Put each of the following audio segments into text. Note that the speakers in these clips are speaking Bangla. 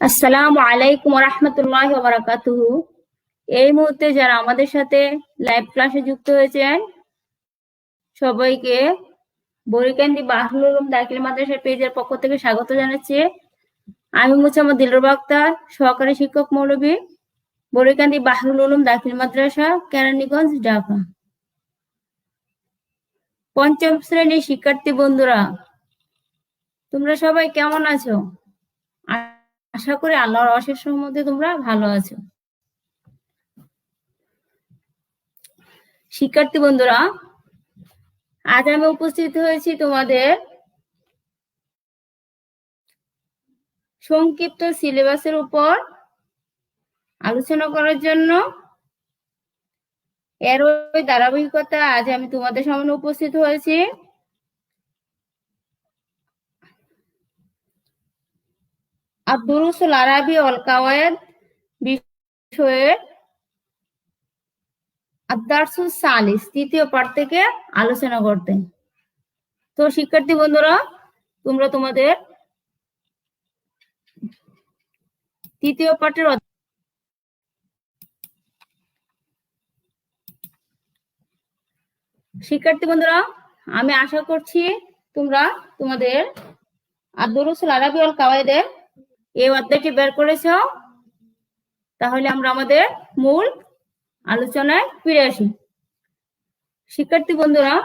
আসসালামু আলাইকুম ওয়া রাহমাতুল্লাহি ওয়া বারাকাতুহু। এই মুহূর্তে যারা আমাদের সাথে লাইভ ক্লাসে যুক্ত হয়েছেন সবাইকে বরিকান্দি বাহরুল উলুম দাখিল মাদ্রাসা পেজের পক্ষ থেকে স্বাগত জানাচ্ছি। আমি মোহাম্মদ দিলরুবা আক্তার, সহকারী শিক্ষক মৌলভী, বরিকান্দি বাহরুল উলুম দাখিল মাদ্রাসা, কেরানীগঞ্জ, ঢাকা। পঞ্চম শ্রেণীর শিক্ষার্থী বন্ধুরা, তোমরা সবাই কেমন আছো? আশা করি আল্লাহর অশেষ রহমতে তোমরা ভালো আছো। শিক্ষার্থী বন্ধুরা, আজ আমি উপস্থিত হয়েছি তোমাদের সংক্ষিপ্ত সিলেবাসের উপর আলোচনা করার জন্য। এর ধারাবাহিকতা আজ আমি তোমাদের সামনে উপস্থিত হয়েছি। আদ-দুরুসুল আরাবি ওয়াল কাওয়ায়েদ বিষয়ের আদ-দারসুস সালিস তৃতীয় পাঠ থেকে আলোচনা করতে। তো শিক্ষার্থী বন্ধুরা, তোমরা তোমাদের তৃতীয় পাঠের শিক্ষার্থী বন্ধুরা, আমি আশা করছি তোমরা তোমাদের আদ-দুরুসুল আরাবি ওয়াল কাওয়ায়েদের এই অধ্যায়টি বের করেছো। তাহলে আমরা আমাদের মূল আলোচনায় ফিরে আসি। শিক্ষার্থী বন্ধুরা,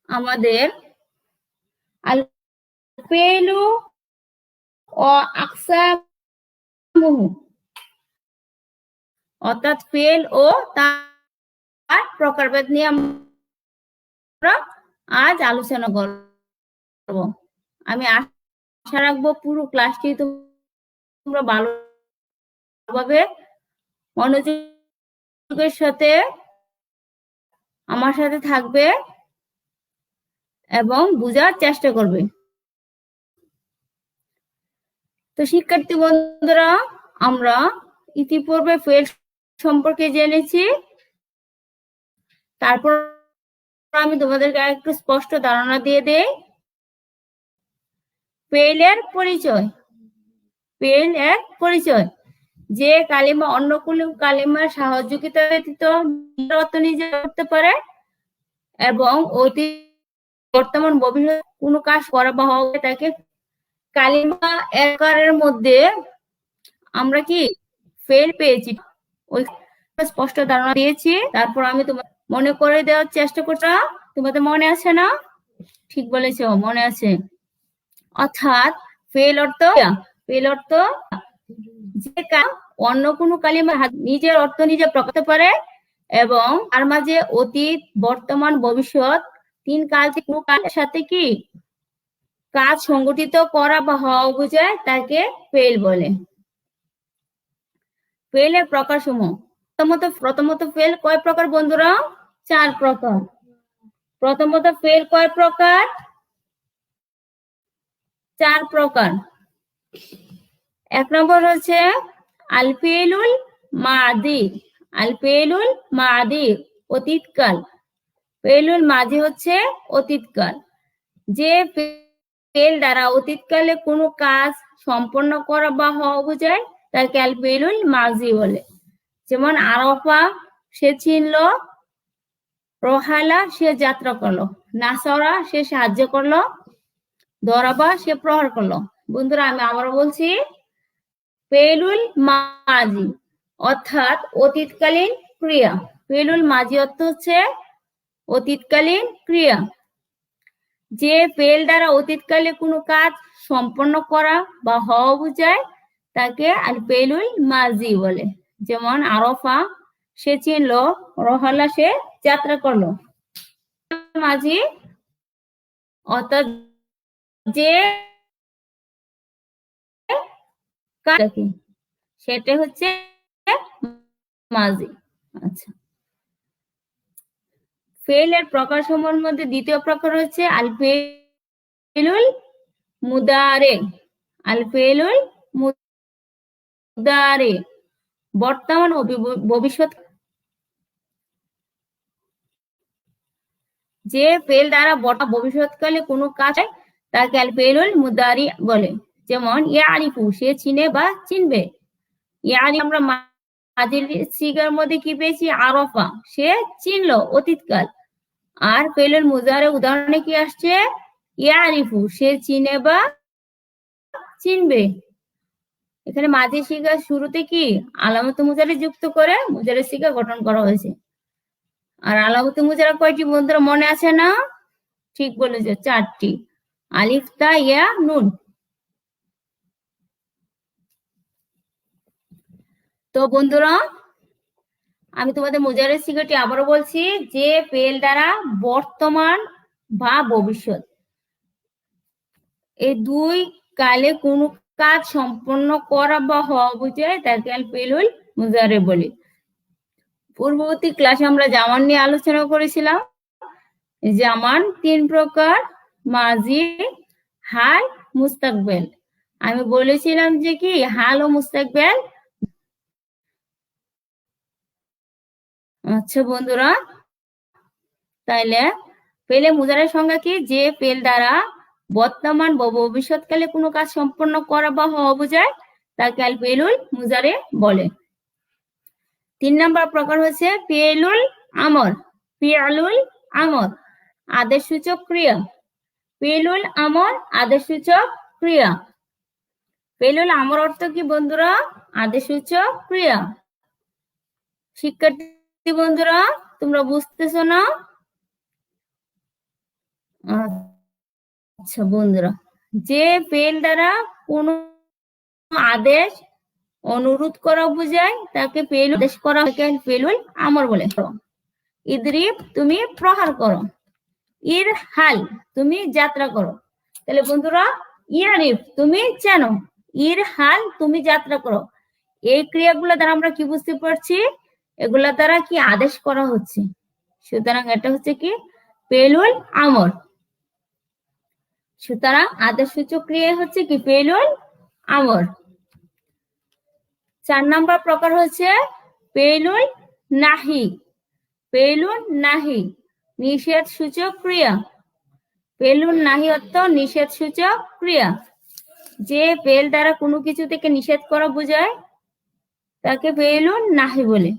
আমাদের আল ফেলু ও আকসামুহু অর্থাৎ ফেল ও তার প্রকারভেদ নিয়ে আমরা আজ আলোচনা করব। আমি আশা রাখবো পুরো ক্লাসটি তোমরা ভালোভাবে মনোযোগের সাথে আমার সাথে থাকবে এবং বোঝার চেষ্টা করবে। তো শিক্ষার্থী বন্ধুরা, আমরা ইতিপূর্বে ফেল সম্পর্কে জেনেছি। তারপর আমি তোমাদেরকে একটু স্পষ্ট ধারণা দিয়ে দেই। ফেলের পরিচয়। ফেল এক পরিচয়, যে কালিমা অন্য কোনো কালিমার সহযোগিতা ব্যতীত অর্থ নিজে করতে পারে এবং অতীত, বর্তমান, ভবিষ্যৎ কোনো কাজ করা বা হবে তাকে কালিমা একারের মধ্যে আমরা কি ফেল পেয়েছি, ওই স্পষ্ট ধারণা দিয়েছি। তারপর আমি তোমার মনে করে দেওয়ার চেষ্টা করছি। তোমাদের মনে আছে না? ঠিক বলেছো, মনে আছে। অর্থাৎ ফেল অর্থ যে অন্য কোনো কালিমা নিজের অর্থ নিজে প্রকাশ করতে পারে এবং তার মাঝে অতীত, বর্তমান, ভবিষ্যৎ তিন কাল থেকে কোনো কালের সাথে কি কাজ সংগঠিত করা বা হওয়া বোঝায়, তাকে ফেল বলে। ফেলের প্রকারসমূহ। প্রথমত ফেল কয় প্রকার বন্ধুরা? 4 প্রকার। প্রথমত ফেল কয় প্রকার? 4 প্রকার। এক নম্বর হচ্ছে আল ফেলুল মাদি। আল ফেলুল মাদি, অতীতকাল। ফেলুল মাদি হচ্ছে অতীতকাল। যে ফেল দ্বারা অতীতকালে কোনো কাজ সম্পন্ন করা বা হওয়া বোঝায় তাকে আল ফেলুল মাজি বলে। যেমন আরাফা, সে চিনল। রহালা, সে যাত্রা করলো। নাসরা, সে সাহায্য করলো। দরাবা, সে প্রহার করলো। বন্ধুরা, আমি আবারও বলছি, ফেলুল মাজি অর্থাৎ অতীতকালীন ক্রিয়া। ফেলুল মাজি অর্থ হচ্ছে অতীতকালীন ক্রিয়া। যে ফেল দ্বারা অতীতকালে কোনো কাজ সম্পন্ন করা বা হওয়া বোঝায় তাকে আল ফেলুল মাজি বলে। যেমন আরাফা, সে চিনলো। রহালা, সে যাত্রা করলো। মাজি অর্থাৎ যে সেটা হচ্ছে মাজি। আচ্ছা, ফেলের প্রকার সমূহের মধ্যে দ্বিতীয় প্রকার হচ্ছে আল ফেলুল মুদারে। আল ফেলুল মুদারে, বর্তমান ও ভবিষ্যৎ। যে ফেল দ্বারা ভবিষ্যৎকালে কোনো কাজ হয় তাকে আল ফেলুল মুদারি বলে। যেমন ইয়ারিফু, সে চিনে বা চিনবে। ইয়ারি আমরা মাজির সিগার মধ্যে কি পেয়েছি? আরফা, সে চিনলো, অতীতকাল। আর ফেলুল মুজারে উদাহরণে কি আসছে? ইয়ারিফু, সে চিনে বা চিনবে। এখানে মাঝি সিগা শুরুতে কি আলামত মুজারে যুক্ত করে মুজারে সিগা গঠন করা হয়েছে। আর আলামত মুজারা কয়টি বন্ধুরা মনে আছে না? ঠিক বলেছে, 4টি। আলিফ, তা, ইয়া, নুন। তো বন্ধুরা, আমি তোমাদের মুজারে সিগাটি আবারও বলছি, যে ফেল দ্বারা বর্তমান বা ভবিষ্যৎ এই দুই কালে কোনো কাজ সম্পন্ন করা বা হওয়া বুঝায় তাকে আল ফেলুল মুজারে বলি। পূর্ববর্তী ক্লাসে আমরা জামান নিয়ে আলোচনা করেছিলাম। জামান 3 প্রকার: মাজি, হাল, মুস্তাকবেল। আমি বলেছিলাম যে কি হাল ও মুস্তাকবেল। আচ্ছা বন্ধুরা, তাইলে ফেলে মুজারের সংজ্ঞা কি? যে ফেল দ্বারা বর্তমান বা ভবিষ্যৎকালে কোনো কাজ সম্পন্ন করা বা হওয়া বোঝায় তাকে আল ফেলুল মুজারে বলে। 3 নম্বর প্রকার হচ্ছে ফেলুল আমর। ফিআলুল আমর, আদেশসূচক ক্রিয়া। ফেলুল আমর, আদেশসূচক ক্রিয়া। ফেলুল আমর অর্থ কি বন্ধুরা? আদেশসূচক ক্রিয়া। শিক্ষার্থী বন্ধুরা, তোমরা বুঝতেছো না? আচ্ছা বন্ধুরা, যে ফেল দ্বারা কোনো আদেশ অনুরোধ করা বোঝায় তাকে ফেলুল আদেশ করা হয়, ফেলুল আমর বলে। ইদরিব, তুমি প্রহার করো। ইর হাল, তুমি যাত্রা করো। তাহলে বন্ধুরা, ইয়ারিফ, তুমি চেনো। ইর হাল, তুমি যাত্রা করো। এই ক্রিয়াগুলো দ্বারা আমরা কি বুঝতে পারছি? এগুলা দ্বারা কি আদেশ করা হচ্ছে। সুতরাং এটা হচ্ছে কি ফেলুল আমর। সুতরাং আদেশসূচক ক্রিয়া হচ্ছে কি ফেলুল আমর। 4 নম্বর প্রকার হচ্ছে ফেলুল নাহি। ফেলুল নাহি, নিষেধ সূচক ক্রিয়া। ফেলুল নাহি অর্থ নিষেধ সূচক ক্রিয়া। যে ফেল দ্বারা কোনো কিছু থেকে নিষেধ করা বোঝায় তাকে ফেলুল নাহি বলে।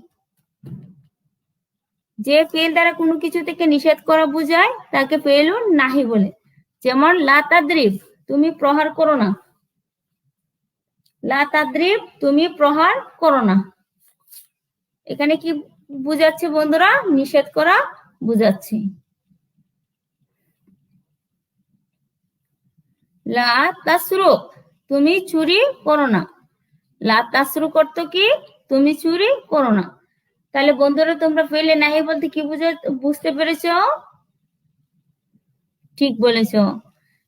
যে ফেল দ্বারা কোনো কিছু থেকে নিষেধ করা বোঝায় তাকে ফেলুল নাহি বলে। যেমন লা তাদরিব, তুমি প্রহার করো না। লা তাদরিব, তুমি প্রহার করো না। এখানে কি বুঝাচ্ছে বন্ধুরা? নিষেধ করা বুঝাচ্ছে। লা তাসরুক, তুমি চুরি করো না। লা তাসরুক অর্থ কি? তুমি চুরি করো না। তাহলে বন্ধুরা, তোমরা ফেলে নাহি বলতে কি বুঝতে পেরেছো? ঠিক বলেছো,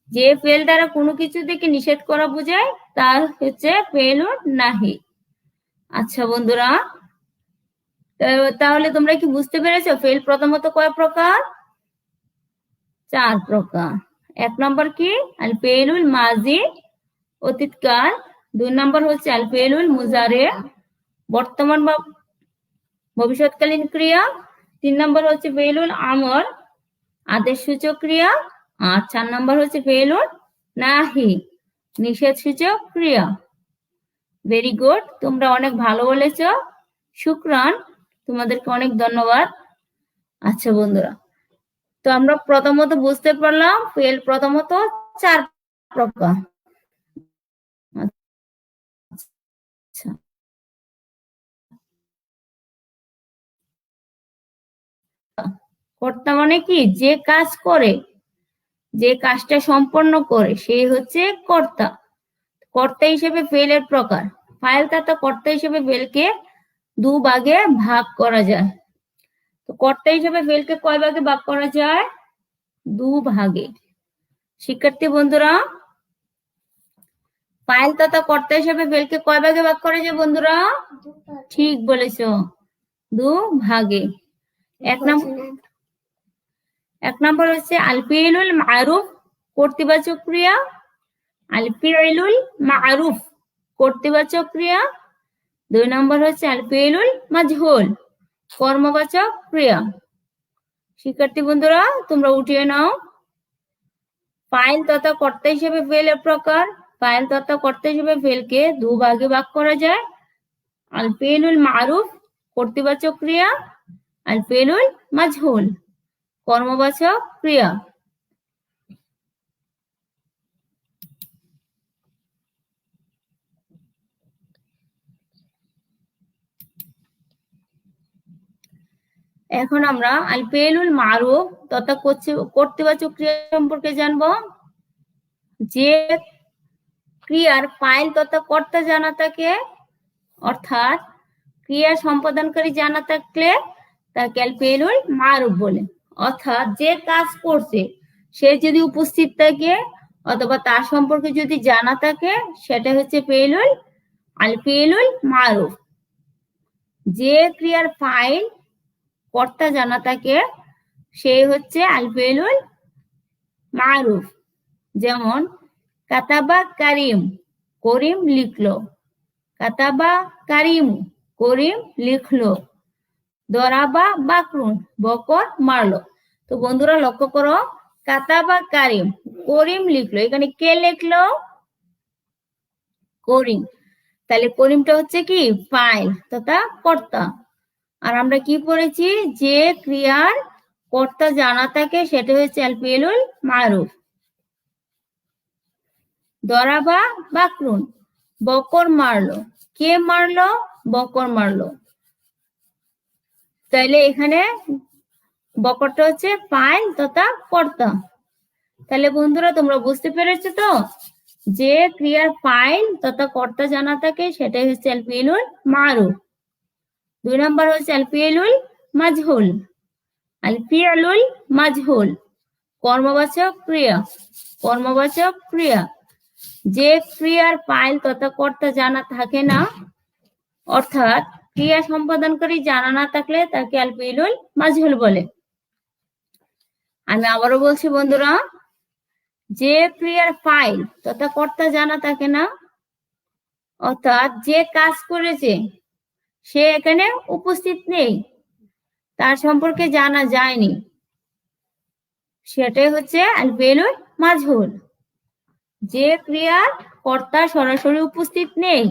যে ফেল দ্বারা কোনো কিছু থেকে নিষেধ করা বোঝায় তা হচ্ছে ফেলুল নাহি। আচ্ছা বন্ধুরা, তাহলে তোমরা কি বুঝতে পেরেছো ফেল প্রথমত কয় প্রকার? 4 প্রকার। 1 নম্বর কি আল ফেলুল মাজি, অতীতকাল। 2 নম্বর হচ্ছে আল ফেলুল মুজারে, বর্তমান বা ভবিষ্যৎকালীন ক্রিয়া। 3 নম্বর হচ্ছে ফেলুল আমর, আদেশসূচক ক্রিয়া। আর 4 নম্বর হচ্ছে ফেলুল নাহি, নিষেধ সূচক ক্রিয়া। ভেরি গুড, তোমরা অনেক ভালো বলেছো। শুকরান, তোমাদেরকে অনেক ধন্যবাদ। আচ্ছা বন্ধুরা, তো আমরা প্রথমত বুঝতে পারলাম ফেল প্রথমত 4 প্রকার। আচ্ছা, কর্তা মানে কি? যে কাজ করে, যে কাজটা সম্পন্ন করে সেই হচ্ছে কর্তা। কর্তা হিসেবে ফেলের প্রকার। ফাইল তথা কর্তা হিসেবে ফেলকে 2 ভাগে ভাগ করা যায়। তো কর্তা হিসেবে ফেলকে কয় ভাগে ভাগ করা যায়? 2 ভাগে। শিক্ষার্থী বন্ধুরা, ফাইল তথা কর্তা হিসেবে ফেলকে কয় ভাগে ভাগ করা যায় বন্ধুরা? ঠিক বলেছো, 2 ভাগে। 1 নম্বর হচ্ছে আল ফিলুল মারুফ, কর্তৃবাচক ক্রিয়া। আল ফিলুল মারুফ, কর্তৃবাচক ক্রিয়া। 2 নম্বর হচ্ছে আল ফিলুল মাজহুল, কর্মবাচক ক্রিয়া। শিক্ষার্থী বন্ধুরা তোমরা উঠিয়ে নাও। ফাইল তথা কর্তা হিসেবে ফেলের প্রকার। ফাইল তথা কর্তা হিসেবে ফেলকে দুভাগে ভাগ করা যায়। আল ফেলুল মারুফ কর্তৃবাচক ক্রিয়া, আল ফেলুল মাজহুল কর্মবাচক ক্রিয়া। এখন আমরা আল ফেলুল মারুফ তথা কর্তৃবাচক ক্রিয়া সম্পর্কে জানবো। যে ক্রিয়ার ফাইল তথা কর্তা জানা থাকে, অর্থাৎ ক্রিয়া সম্পাদনকারী জানা থাকলে তাকে আল ফেলুল মারুফ বলে। অর্থাৎ যে কাজ করছে সে যদি উপস্থিত থাকে অথবা তার সম্পর্কে যদি জানা থাকে সেটা হচ্ছে আল ফেলুল মারুফ। যে ক্রিয়ার ফাইল কর্তা জানা থাকে সে হচ্ছে আল ফেলুল মারুফ। যেমন কাতাবা কারিম, করিম লিখলো। কাতাবা কারিম, করিম লিখলো। দরাবা বাকরুন, বকর মারলো। তো বন্ধুরা লক্ষ্য করো, কাতাবা কারিম, করিম লিখলো। এখানে কে লিখলো? করিম। তাহলে করিমটা হচ্ছে কি ফাইল তথা কর্তা। আর আমরা কি পড়েছি? যে ক্রিয়ার কর্তা জানা থাকে সেটা হচ্ছে আল ফেলুল মারুফ। দরাবা বাকরুন, বকর মারলো। কে মারলো? বকর মারলো। তাইলে এখানে বকরটা হচ্ছে ফাইল তথা কর্তা। তাহলে বন্ধুরা তোমরা বুঝতে পেরেছো তো, যে ক্রিয়ার ফাইল তথা কর্তা জানা থাকে সেটাই হচ্ছে আল ফেলুল মারুফ। 2 নম্বর হচ্ছে আল ফেলুল মাজহুল। আল ফি'লুল মাজহুল কর্মবাচক ক্রিয়া। কর্মবাচক ক্রিয়া। যে ক্রিয়ার ফাইল তথা কর্তা জানা থাকে না, অর্থাৎ ক্রিয়া সম্পাদনকারী জানা না থাকলে তাকে আল ফি'লুল মাজহুল বলে। আমি আবারও বলছি বন্ধুরা, যে ক্রিয়ার ফাইল তথা কর্তা জানা থাকে না, অর্থাৎ যে কাজ করেছে সে এখানে উপস্থিত নেই, তার সম্পর্কে জানা যায়নি, সেটাই হচ্ছে আল ফেলুল মাজহুল। যে ক্রিয়ার কর্তা সরাসরি উপস্থিত নেই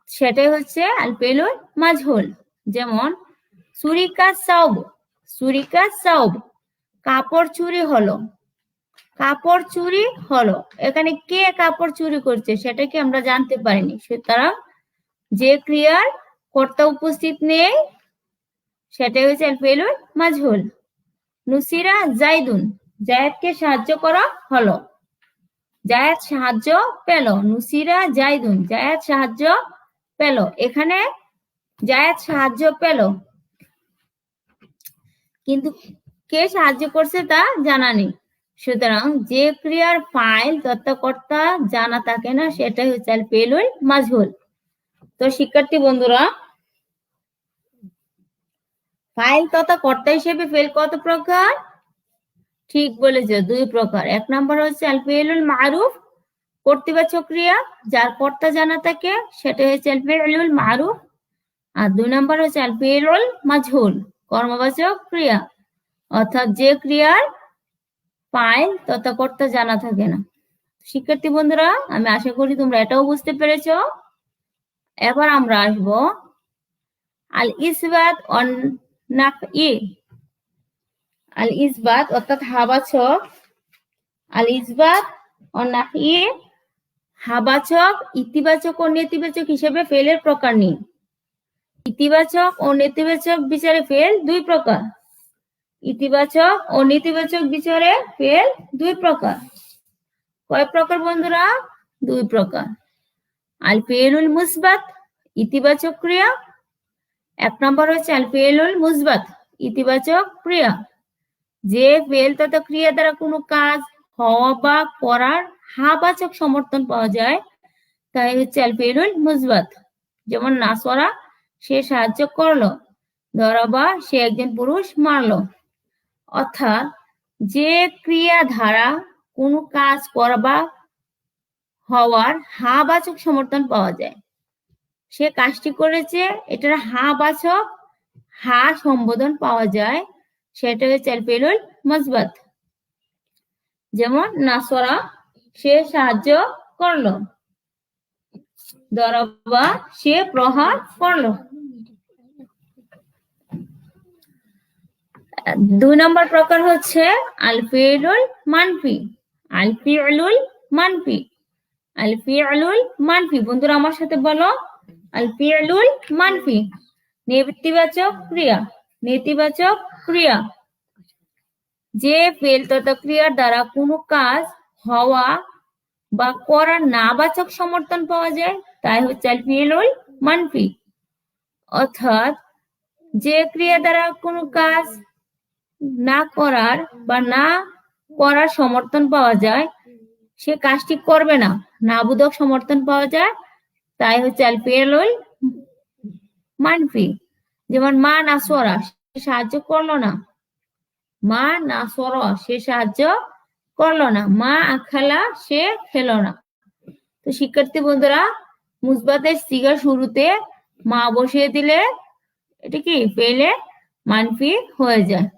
সেটাই হচ্ছে আল ফেলুল মাজহুল। যেমন সুরিকা সাউব, সুরিকা সাউব, কাপড় চুরি হলো। কাপড় চুরি হলো, এখানে কে কাপড় চুরি করছে সেটা কি আমরা জানতে পারিনি। সুতরাং যে ক্রিয়ার কর্তা উপস্থিত নেই সেটাই হচ্ছে আল ফেলুল মাজহুল। নুসিরা জাইদুন, জায়েদকে সাহায্য করা হলো। জায়েদ সাহায্য পেল। নুসিরা জাইদুন, জায়েদ সাহায্য পেল। এখানে জায়েদ সাহায্য পেল, কিন্তু কে সাহায্য করছে তা জানা নেই। সুতরাং যে ক্রিয়ার ফাইল তথা কর্তা জানা থাকে না সেটাই হচ্ছে আল ফেলুল মাজহুল। তো শিক্ষার্থী বন্ধুরা, ফাইল তথা কর্তা হিসেবে ফেল কত প্রকার? ঠিক বলেছো, 2 প্রকার। 1 নম্বর হচ্ছে আল ফেলুল মারুফ কর্তৃবাচক ক্রিয়া, যার কর্তা জানা থাকে সেটা হচ্ছে আল ফেলুল মারুফ। আর 2 নম্বর হচ্ছে আল ফেলুল মাজহুল কর্মবাচক ক্রিয়া, অর্থাৎ যে ক্রিয়ার ফাইল তথা কর্তা জানা থাকে না। শিক্ষার্থী বন্ধুরা, আমি আশা করি তোমরা এটাও বুঝতে পেরেছো। এবার আমরা আসবো আল ইসবাত অন নাফই। আল ইসবাত অর্থাৎ হাবাচক। আল ইসবাত অন নাফই, হাবাচক ইতিবাচক ও নেতিবাচক হিসেবে ফেলের প্রকার নিয়ে। ইতিবাচক ও নেতিবাচক বিচারে ফেল 2 প্রকার। ইতিবাচক ও নেতিবাচক বিচারে ফেল 2 প্রকার। কয় প্রকার বন্ধুরা? 2 প্রকার। আল ফেলুল মুসবাত ইতিবাচক ক্রিয়া। 1 নম্বর হচ্ছে আল ফেলুল মুসবাত ইতিবাচক ক্রিয়া। যে ফেল তথা ক্রিয়া দ্বারা কোনো কাজ হওয়া বা করার হাবাচক সমর্থন পাওয়া যায় তাই হচ্ছে আল ফেলুল মুসবাত। যেমন নাসরা, সে সাহায্য করলো। দরাবা, সে একজন পুরুষ মারলো। অর্থাৎ যে ক্রিয়া দ্বারা কোনো কাজ করা বা হওয়ার হাবাচক সমর্থন পাওয়া যায়, সে কাজটি করেছে, এটার হা সম্বোধন পাওয়া যায় সেটা হচ্ছে আল ফেলুল মুসবাত। যেমন নাসরা সে সাহায্য করলো, দরাবা সে প্রহার করলো। 2 নম্বর প্রকার হচ্ছে আল ফিউলুল মানফি। আল ফিউলুল মানফি, আল ফিউলুল মানফি। বন্ধুরা আমার সাথে বলো, আল ফিউলুল মানফি। নেতিবাচক ক্রিয়া, নেতিবাচক ক্রিয়া। যে ফেল তথা ক্রিয়ার দ্বারা কোনো কাজ হওয়া বা করার নাবাচক সমর্থন পাওয়া যায় তাই হচ্ছে আল ফিউলুল মানফি। অর্থাৎ যে ক্রিয়া দ্বারা কোনো কাজ না করার বা না করার সমর্থন পাওয়া যায়, সে কাজটি করবে না, নাবোধক সমর্থন পাওয়া যায়, তাই হচ্ছে আল ফিউলুল মানফি। যেমন মা নাসরা সে সাহায্য করলো না, মা নাসরা সে সাহায্য করলো না, মা আখালা সে খেলো না। তো শিক্ষার্থী বন্ধুরা, মুসবাতের সিগার শুরুতে মা বসিয়ে দিলে এটা কি ফেলে মানফি হয়ে যায়।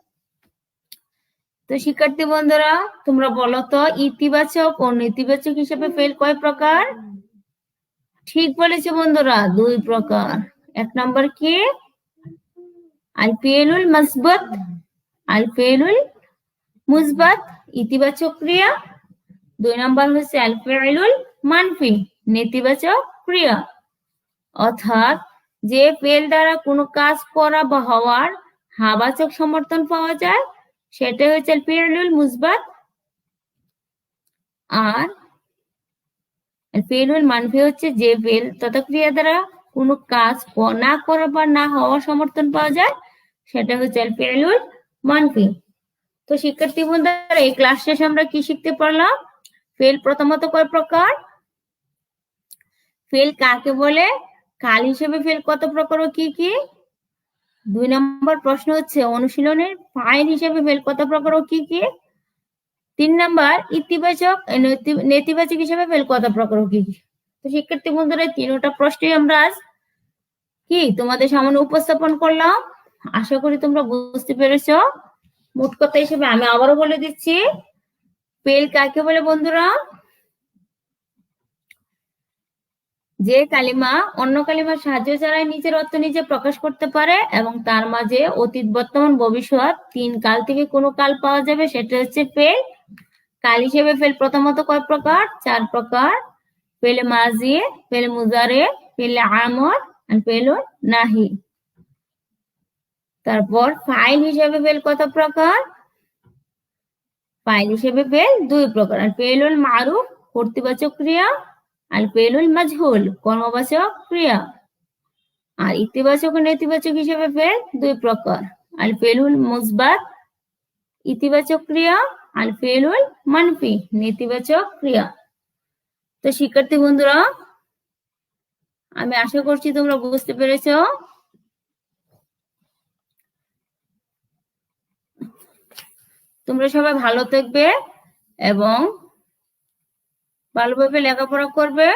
তো শিক্ষার্থী বন্ধুরা তোমরা বলো তো, ইতিবাচক ও নেতিবাচক হিসেবে ফেল কয় প্রকার? ঠিক বলেছে বন্ধুরা, 2 প্রকার। 1 নম্বর কি? আল ফিউলুল মুসবাত, আল ফিউলুল মুসবাত ইতিবাচক ক্রিয়া। 2 নম্বর হচ্ছে আল ফিউলুল মানফি নেতিবাচক ক্রিয়া। অর্থাৎ যে ফেল দ্বারা কোনো কাজ করা বা হওয়ার হাবাচক সমর্থন পাওয়া যায় সেটা হচ্ছে আল ফিউলুল মুসবাত। আর আল ফিউলুল মানফি হচ্ছে যে ফেল তথা ক্রিয়া দ্বারা কোনো কাজ না করা বা না হওয়ার সমর্থন পাওয়া যায় সেটা হচ্ছে আল ফিউলুল মানফি। তো শিক্ষার্থী বন্ধুরা এই ক্লাস শেষে আমরা কি শিখতে পারলাম? ফেল প্রথমত কয় প্রকার, ফেল কাকে বলে, কাল হিসেবে ফেল কত প্রকার ও কি কি। 2 নম্বর প্রশ্ন হচ্ছে অনুশীলনের ফাইল হিসেবে ফেল কত প্রকার ও কি কি। 3 নম্বর ইতিবাচক নেতিবাচক হিসেবে ফেল কত প্রকার ও কি কি। তো শিক্ষার্থী বন্ধুরা 3টা প্রশ্নই আমরা আজ কি তোমাদের সামনে উপস্থাপন করলাম। আশা করি তোমরা বুঝতে পেরেছো। মোট কথা হিসেবে আমি আবারও বলে দিচ্ছি, ফেল কাকে বলে বন্ধুরা? যে কালিমা অন্য কালিমার সাহায্য ছাড়াই নিজের অর্থ নিজে প্রকাশ করতে পারে এবং তার মাঝে অতীত বর্তমান ভবিষ্যৎ 3 কাল থেকে কোনো কাল পাওয়া যাবে সেটা হচ্ছে ফেল। কাল হিসেবে ফেল প্রথমত কয় প্রকার? 4 প্রকার। ফেলে মাজি, ফেলে মুজারে, ফেলে আমর আর ফেলে নাহি। তারপর ফাইল হিসেবে ফেল কত প্রকার? ফাইল হিসেবে ফেল 2 প্রকার। আর ফেলুল মারুফ কর্তৃবাচক ক্রিয়া আর ফেলুল মাজহুল কর্মবাচক ক্রিয়া। আর ইতিবাচক ও নেতিবাচক হিসেবে ফেল 2 প্রকার। আর ফেলুল মুসবাত ইতিবাচক ক্রিয়া আর ফেলুল মানফি নেতিবাচক ক্রিয়া। তো শিক্ষার্থী বন্ধুরা আমি আশা করছি তোমরা বুঝতে পেরেছো। তোমরা সবাই ভালো থাকবে এবং ভালোভাবে লেখাপড়া করবে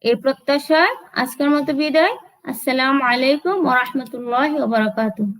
এই প্রত্যাশায় আজকের মতো বিদায়। আসসালামু আলাইকুম ওয়া রাহমাতুল্লাহি ওয়া বারাকাতুহু।